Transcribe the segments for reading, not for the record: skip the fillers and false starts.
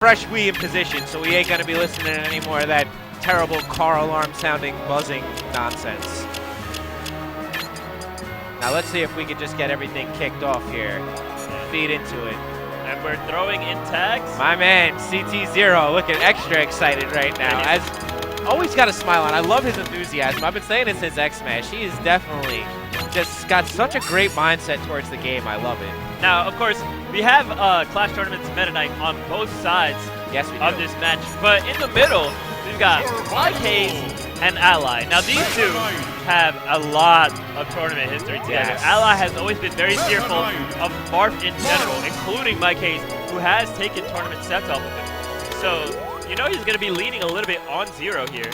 fresh Wii in position, so we ain't gonna be listening to any more of that terrible car alarm sounding buzzing nonsense. Now let's see if we can just get everything kicked off here. Feed into it. And we're throwing in tags. My man, ZeRo, looking extra excited right now. As always got a smile on. I love his enthusiasm. I've been saying it since X-Smash. He is definitely just got such a great mindset towards the game. I love it. Now, of course, we have Clash Tournaments Meta Knight on both sides of this match. But in the middle, we've got Haze and Ally. Now, these two have a lot of tournament history together. Yes. Ally has always been very fearful of Marth in general, including Haze, who has taken tournament sets off of him. So, you know he's going to be leaning a little bit on ZeRo here.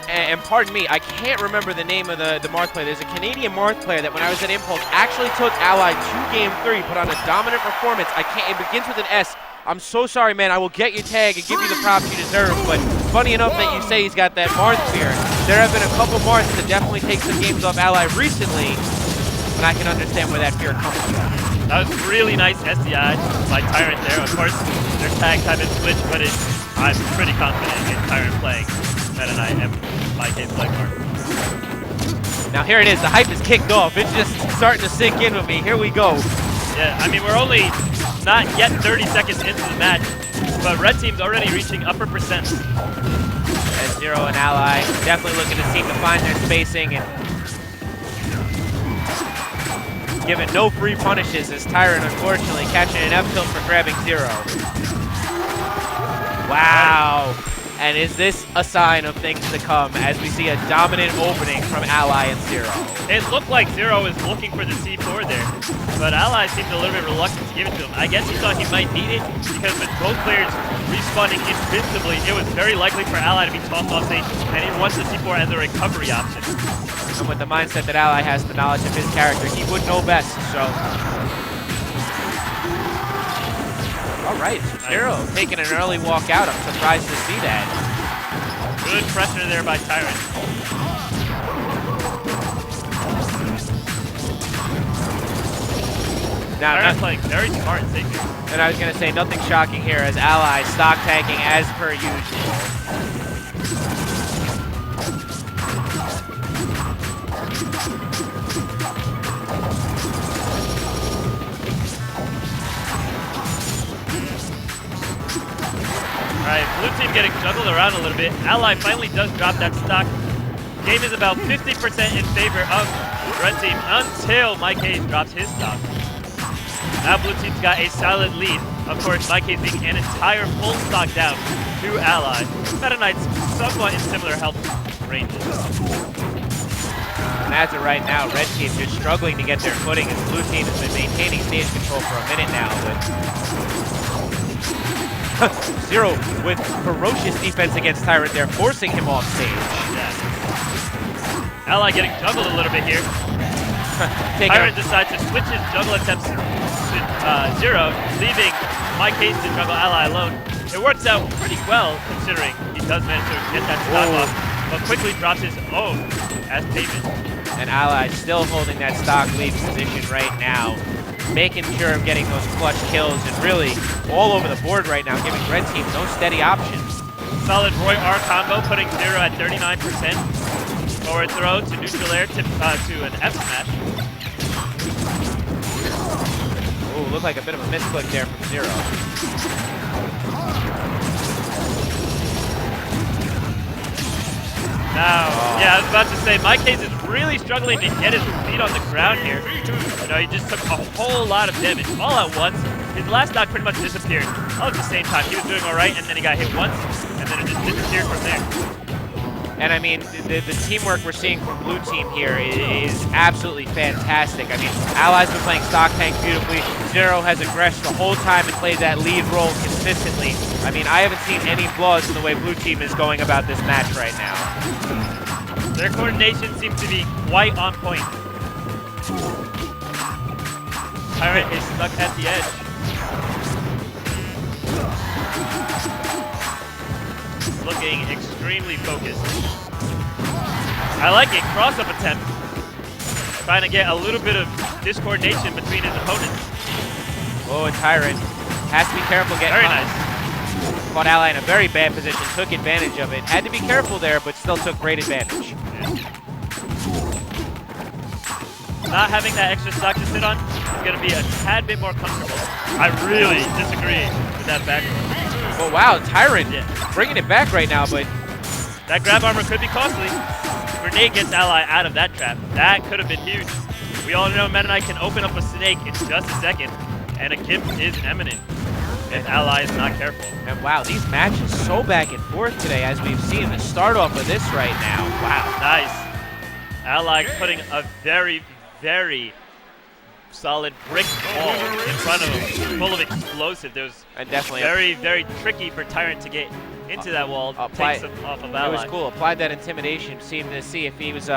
And pardon me, I can't remember the name of the Marth player. There's a Canadian Marth player that when I was at Impulse actually took Ally to Game 3, put on a dominant performance. It begins with an S. I'm so sorry, man. I will get your tag and give you the props you deserve. But funny enough that you say he's got that Marth fear. There have been a couple Marths that definitely take some games off Ally recently, and I can understand where that fear comes from. That was really nice SDI by Tyrant there. Of course, their tags have been switched, but I'm pretty confident in Tyrant playing Meta Knight and Haze playing Marth. Now here it is. The hype is kicked off. It's just starting to sink in with me. Here we go. Yeah, I mean, we're only not yet 30 seconds into the match, but Red Team's already reaching upper percent. As ZeRo and Ally definitely looking to seem to find their spacing and giving no free punishes as Tyrant unfortunately catching an F tilt for grabbing ZeRo. Wow. And is this a sign of things to come as we see a dominant opening from Ally and ZeRo? It looked like ZeRo was looking for the C4 there, but Ally seemed a little bit reluctant to give it to him. I guess he thought he might need it because with both players respawning invincibly, it was very likely for Ally to be tossed off stage, and he wants the C4 as a recovery option. And with the mindset that Ally has the knowledge of his character, he would know best, so. All right, so ZeRo taking an early walk out. I'm surprised to see that. Good pressure there by Tyrant. Now, Tyrant playing very smart and safe here. And I was going to say nothing shocking here as Ally stock tanking as per usual. Alright, blue team getting juggled around a little bit. Ally finally does drop that stock. Game is about 50% in favor of red team until Haze drops his stock. Now blue team's got a solid lead. Of course, Haze being an entire full stock down to Ally. Meta Knight's somewhat in similar health ranges. And as of right now, red team just struggling to get their footing as blue team has been maintaining stage control for a minute now. ZeRo with ferocious defense against Tyrant there, forcing him off stage. Yeah. Ally getting juggled a little bit here. Tyrant decides to switch his juggle attempts to ZeRo, leaving Haze to juggle Ally alone. It works out pretty well considering he does manage to get that stock off, but quickly drops his own as payment. And Ally still holding that stock lead position right now, making sure of getting those clutch kills and really all over the board right now, giving red team no steady options. Solid Roy R combo, putting ZeRo at 39%. Forward throw to neutral air to an F smash. Ooh, looked like a bit of a misclick there from ZeRo. Now, yeah, I was about to say, Haze is really struggling to get his feet on the ground here. You know, he just took a whole lot of damage all at once. His last stock pretty much disappeared all at the same time. He was doing all right, and then he got hit once, and then it just disappeared from there. And I mean, the teamwork we're seeing from blue team here is absolutely fantastic. I mean, Ally's been playing stock tank beautifully. ZeRo has aggressed the whole time and played that lead role consistently. I mean, I haven't seen any flaws in the way blue team is going about this match right now. Their coordination seems to be quite on point. Tyrant is stuck at the edge. Looking extremely focused. I like it. Cross-up attempt. Trying to get a little bit of discoordination between his opponents. Oh, and Tyrant Has to be careful getting Very caught. nice. Caught Ally in a very bad position, took advantage of it. Had to be careful there, but still took great advantage. Not having that extra stock to sit on is going to be a tad bit more comfortable. I really disagree with that back row. Well, wow, Tyrant bringing it back right now, but that grab armor could be costly. Grenade gets Ally out of that trap. That could have been huge. We all know Meta Knight can open up a snake in just a second, and a gift is imminent if Ally is not careful. And wow, these matches so back and forth today, as we've seen the start off of this right now. Wow. Nice. Ally putting a very, very solid brick wall in front of him, full of explosive. There was And definitely very, very tricky for Tyrant to get into that wall, takes him off of Ally. It was cool. Applied that intimidation, seemed to see if he was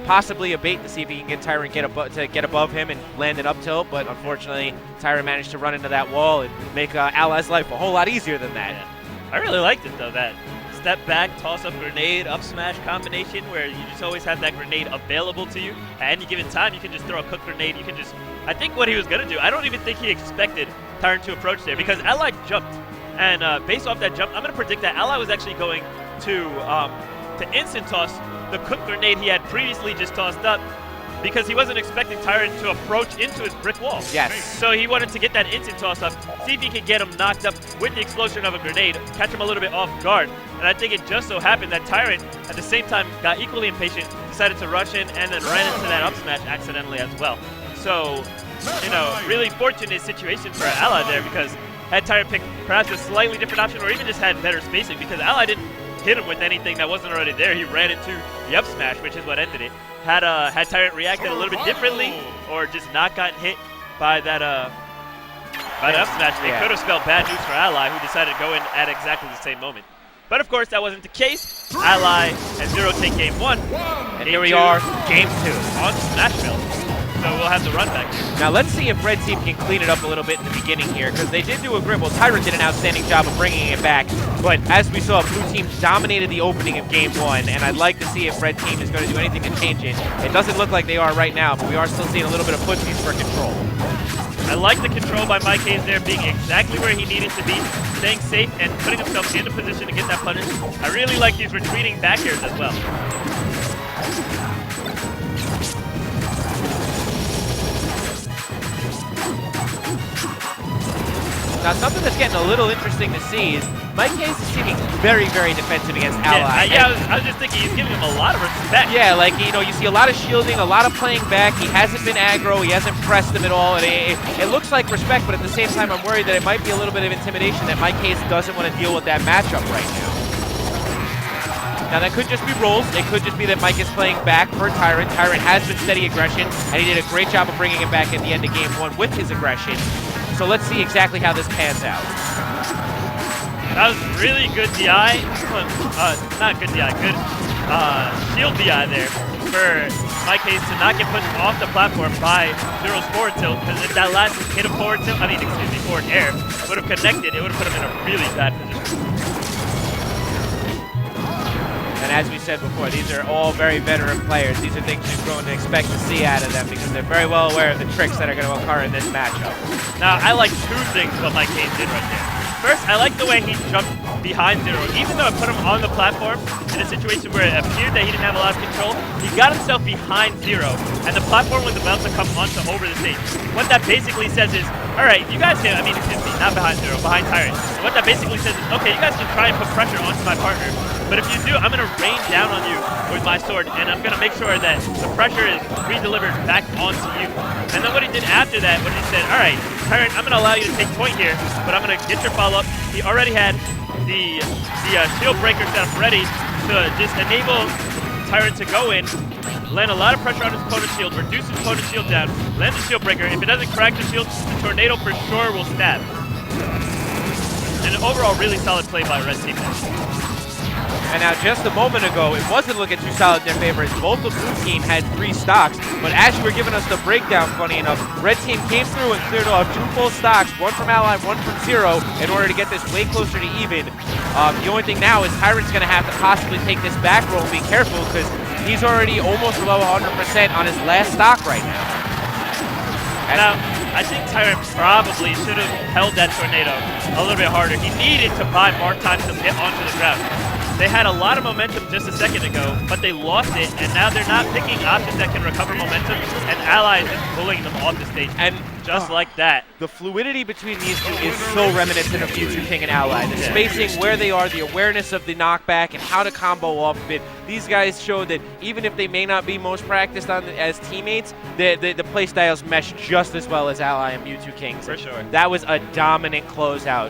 possibly a bait to see if he can get Tyrant to get above him and land an up tilt, but unfortunately, Tyrant managed to run into that wall and make Ally's life a whole lot easier than that. Yeah. I really liked it though, that step back, toss up grenade, up smash combination where you just always have that grenade available to you. At any given time, you can just throw a cook grenade. You can just, I think what he was going to do, I don't even think he expected Tyrant to approach there because Ally jumped. And based off that jump, I'm going to predict that Ally was actually going to instant toss the cook grenade he had previously just tossed up because he wasn't expecting Tyrant to approach into his brick wall. Yes. So he wanted to get that instant toss up, see if he could get him knocked up with the explosion of a grenade, catch him a little bit off guard. And I think it just so happened that Tyrant, at the same time, got equally impatient, decided to rush in, and then ran into that up smash accidentally as well. So, you know, really fortunate situation for Ally there because had Tyrant picked perhaps a slightly different option or even just had better spacing because Ally didn't hit him with anything that wasn't already there. He ran into the up smash, which is what ended it. Had Tyrant reacted a little bit differently or just not gotten hit by that up smash, it could have spelled bad news for Ally, who decided to go in at exactly the same moment. But of course, that wasn't the case. Ally and ZeRo take game 1. And here we are, game 2. On Smashville. So we'll have the run back here. Now let's see if Red Team can clean it up a little bit in the beginning here, because they did do a grip. Well, Tyrant did an outstanding job of bringing it back, but as we saw, Blue Team dominated the opening of game 1, and I'd like to see if Red Team is going to do anything to change it. It doesn't look like they are right now, but we are still seeing a little bit of footsies for control. I like the control by Mike Haze there, being exactly where he needed to be, staying safe and putting himself in a position to get that punish. I really like these retreating back airs as well. Now, something that's getting a little interesting to see is Mike Haze is seeming very, very defensive against Ally. I was just thinking he's giving him a lot of respect. Yeah, like, you know, you see a lot of shielding, a lot of playing back. He hasn't been aggro. He hasn't pressed him at all. And it looks like respect, but at the same time, I'm worried that it might be a little bit of intimidation that Mike Haze doesn't want to deal with that matchup right now. Now, that could just be rolls. It could just be that Mike is playing back for Tyrant. Tyrant has been steady aggression, and he did a great job of bringing it back at the end of game 1 with his aggression. So let's see exactly how this pans out. That was really good DI. Not good DI, good shield DI there for Mike Haze to not get pushed off the platform by ZeRo's forward tilt, because if that last hit of forward tilt, forward air, would have connected, it would have put him in a really bad position. And as we said before, these are all very veteran players. These are things you've grown to expect to see out of them because they're very well aware of the tricks that are going to occur in this matchup. Now, I like two things what Mike Haze did right there. First, I like the way he jumped behind ZeRo. Even though it put him on the platform in a situation where it appeared that he didn't have a lot of control, he got himself behind ZeRo, and the platform was about to come onto over the stage. What that basically says is, all right, you guys can, excuse me, not behind ZeRo, behind Tyrant. And what that basically says is, okay, you guys can try and put pressure onto my partner, but if you do, I'm going to rain down on you with my sword, and I'm going to make sure that the pressure is re-delivered back onto you. And then what he did after that, when he said, all right, Tyrant, I'm going to allow you to take point here, but I'm going to get your follow-up. He already had the shield breaker set up ready to just enable Tyrant to go in, land a lot of pressure on his opponent's shield, reduce his opponent's shield down, land the shield breaker. If it doesn't crack the shield, the tornado for sure will stab. And an overall really solid play by Red Team. And now just a moment ago, it wasn't looking too solid in their favor as both the Blue Team had 3 stocks. But as you were giving us the breakdown, funny enough, Red Team came through and cleared off 2 full stocks, 1 from Ally, 1 from ZeRo, in order to get this way closer to even. The only thing now is Tyrant's going to have to possibly take this back roll and be careful because he's already almost below 100% on his last stock right now. Now, I think Tyrant probably should have held that tornado a little bit harder. He needed to buy more time to get onto the ground. They had a lot of momentum just a second ago, but they lost it, and now they're not picking options that can recover momentum, and Ally is just pulling them off the stage. And just like that. The fluidity between these two is so reminiscent of Mewtwo King and Ally. The spacing, where they are, the awareness of the knockback, and how to combo off of it. These guys show that even if they may not be most practiced on as teammates, the play styles mesh just as well as Ally and Mewtwo King. For sure. That was a dominant closeout